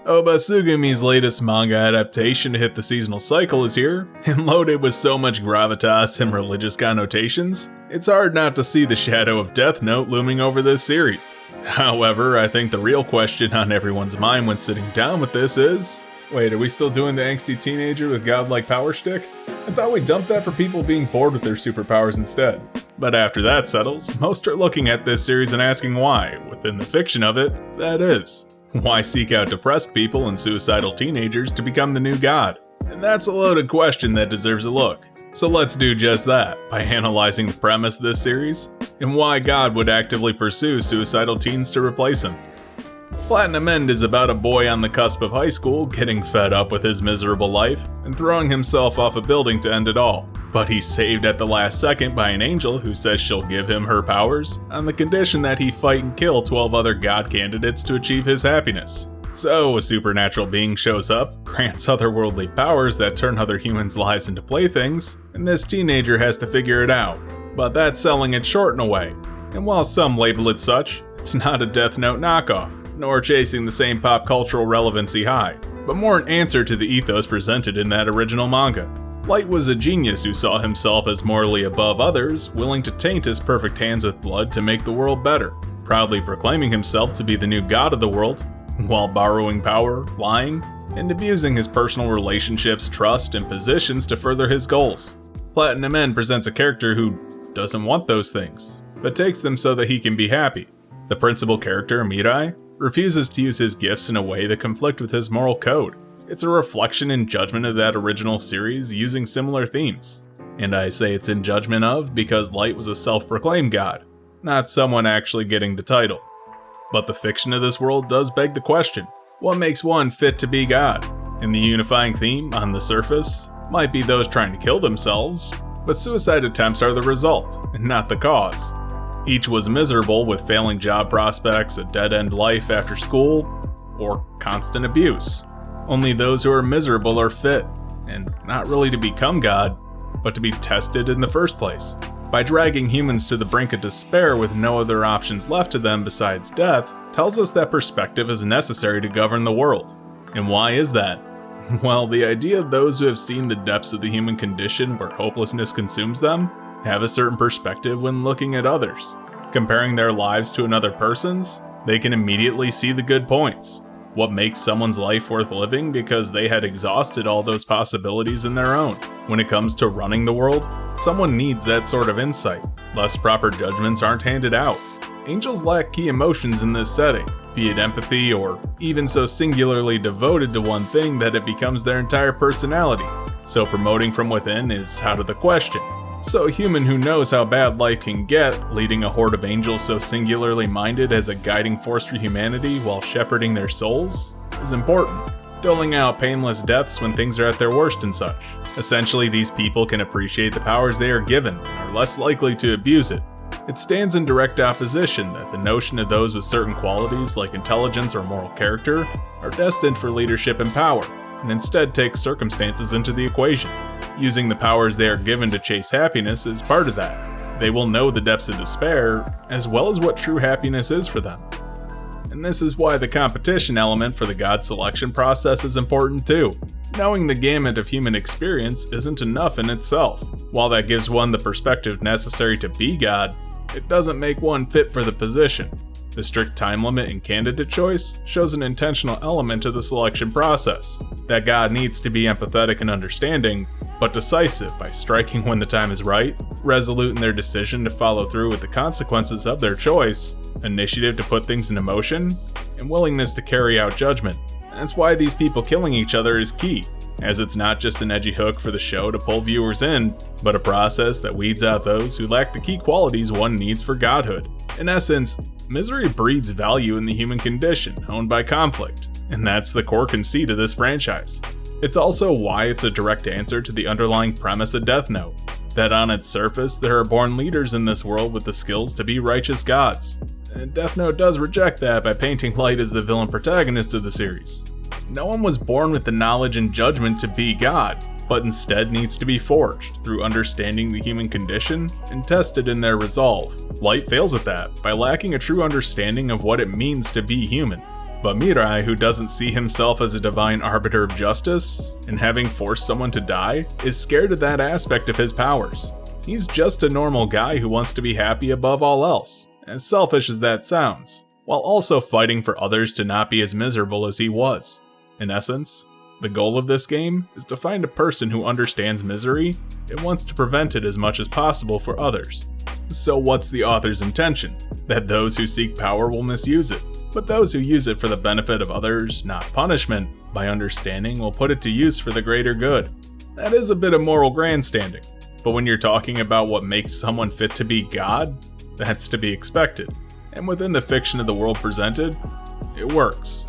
Obasugumi's latest manga adaptation to hit the seasonal cycle is here, and loaded with so much gravitas and religious connotations, it's hard not to see the shadow of Death Note looming over this series. However, I think the real question on everyone's mind when sitting down with this is, wait, are we still doing the angsty teenager with godlike power shtick? I thought we dumped that for people being bored with their superpowers instead. But after that settles, most are looking at this series and asking why, within the fiction of it, that is. Why seek out depressed people and suicidal teenagers to become the new god? And that's a loaded question that deserves a look. So let's do just that, by analyzing the premise of this series, and why God would actively pursue suicidal teens to replace him. Platinum End is about a boy on the cusp of high school getting fed up with his miserable life and throwing himself off a building to end it all. But he's saved at the last second by an angel who says she'll give him her powers on the condition that he fight and kill 12 other god candidates to achieve his happiness. So a supernatural being shows up, grants otherworldly powers that turn other humans' lives into playthings, and this teenager has to figure it out. But that's selling it short in a way. And while some label it such, it's not a Death Note knockoff, nor chasing the same pop cultural relevancy high, but more an answer to the ethos presented in that original manga. Light was a genius who saw himself as morally above others, willing to taint his perfect hands with blood to make the world better, proudly proclaiming himself to be the new god of the world, while borrowing power, lying, and abusing his personal relationships, trust, and positions to further his goals. Platinum End presents a character who doesn't want those things, but takes them so that he can be happy. The principal character, Mirai, refuses to use his gifts in a way that conflict with his moral code. It's a reflection and judgment of that original series using similar themes. And I say it's in judgment of because Light was a self-proclaimed god, not someone actually getting the title. But the fiction of this world does beg the question, what makes one fit to be god? And the unifying theme, on the surface, might be those trying to kill themselves, but suicide attempts are the result, and not the cause. Each was miserable with failing job prospects, a dead-end life after school, or constant abuse. Only those who are miserable are fit, and not really to become God, but to be tested in the first place. By dragging humans to the brink of despair with no other options left to them besides death, tells us that perspective is necessary to govern the world. And why is that? Well, the idea of those who have seen the depths of the human condition where hopelessness consumes them, have a certain perspective when looking at others. Comparing their lives to another person's, they can immediately see the good points. What makes someone's life worth living because they had exhausted all those possibilities in their own. When it comes to running the world, someone needs that sort of insight, lest proper judgments aren't handed out. Angels lack key emotions in this setting, be it empathy or even so singularly devoted to one thing that it becomes their entire personality. So promoting from within is out of the question. So a human who knows how bad life can get, leading a horde of angels so singularly minded as a guiding force for humanity while shepherding their souls, is important. Doling out painless deaths when things are at their worst and such. Essentially, these people can appreciate the powers they are given and are less likely to abuse it. It stands in direct opposition that the notion of those with certain qualities like intelligence or moral character are destined for leadership and power, and instead takes circumstances into the equation. Using the powers they are given to chase happiness is part of that. They will know the depths of despair, as well as what true happiness is for them. And this is why the competition element for the god selection process is important too. Knowing the gamut of human experience isn't enough in itself. While that gives one the perspective necessary to be god, it doesn't make one fit for the position. The strict time limit in candidate choice shows an intentional element to the selection process. That god needs to be empathetic and understanding, but decisive by striking when the time is right, resolute in their decision to follow through with the consequences of their choice, initiative to put things into motion, and willingness to carry out judgment. That's why these people killing each other is key, as it's not just an edgy hook for the show to pull viewers in, but a process that weeds out those who lack the key qualities one needs for godhood. In essence, misery breeds value in the human condition, owned by conflict, and that's the core conceit of this franchise. It's also why it's a direct answer to the underlying premise of Death Note, that on its surface there are born leaders in this world with the skills to be righteous gods. And Death Note does reject that by painting Light as the villain protagonist of the series. No one was born with the knowledge and judgment to be God, but instead needs to be forged through understanding the human condition and tested in their resolve. Light fails at that by lacking a true understanding of what it means to be human. But Mirai, who doesn't see himself as a divine arbiter of justice, and having forced someone to die, is scared of that aspect of his powers. He's just a normal guy who wants to be happy above all else, as selfish as that sounds, while also fighting for others to not be as miserable as he was. In essence, the goal of this game is to find a person who understands misery and wants to prevent it as much as possible for others. So what's the author's intention? That those who seek power will misuse it, but those who use it for the benefit of others, not punishment, by understanding will put it to use for the greater good. That is a bit of moral grandstanding, but when you're talking about what makes someone fit to be God, that's to be expected, and within the fiction of the world presented, it works.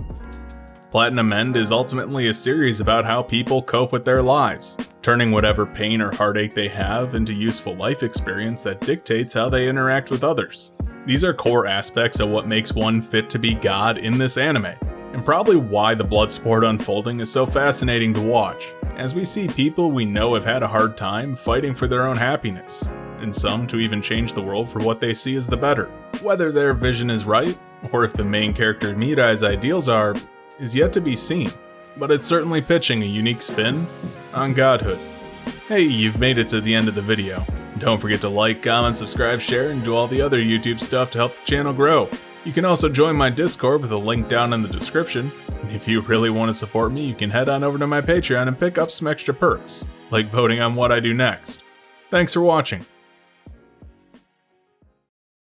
Platinum End is ultimately a series about how people cope with their lives, turning whatever pain or heartache they have into useful life experience that dictates how they interact with others. These are core aspects of what makes one fit to be God in this anime, and probably why the blood sport unfolding is so fascinating to watch, as we see people we know have had a hard time fighting for their own happiness, and some to even change the world for what they see as the better. Whether their vision is right, or if the main character Mirai's ideals are, is yet to be seen, but it's certainly pitching a unique spin on godhood. Hey, you've made it to the end of the video. Don't forget to like, comment, subscribe, share, and do all the other YouTube stuff to help the channel grow. You can also join my Discord with a link down in the description. And if you really want to support me, you can head on over to my Patreon and pick up some extra perks, like voting on what I do next. Thanks for watching.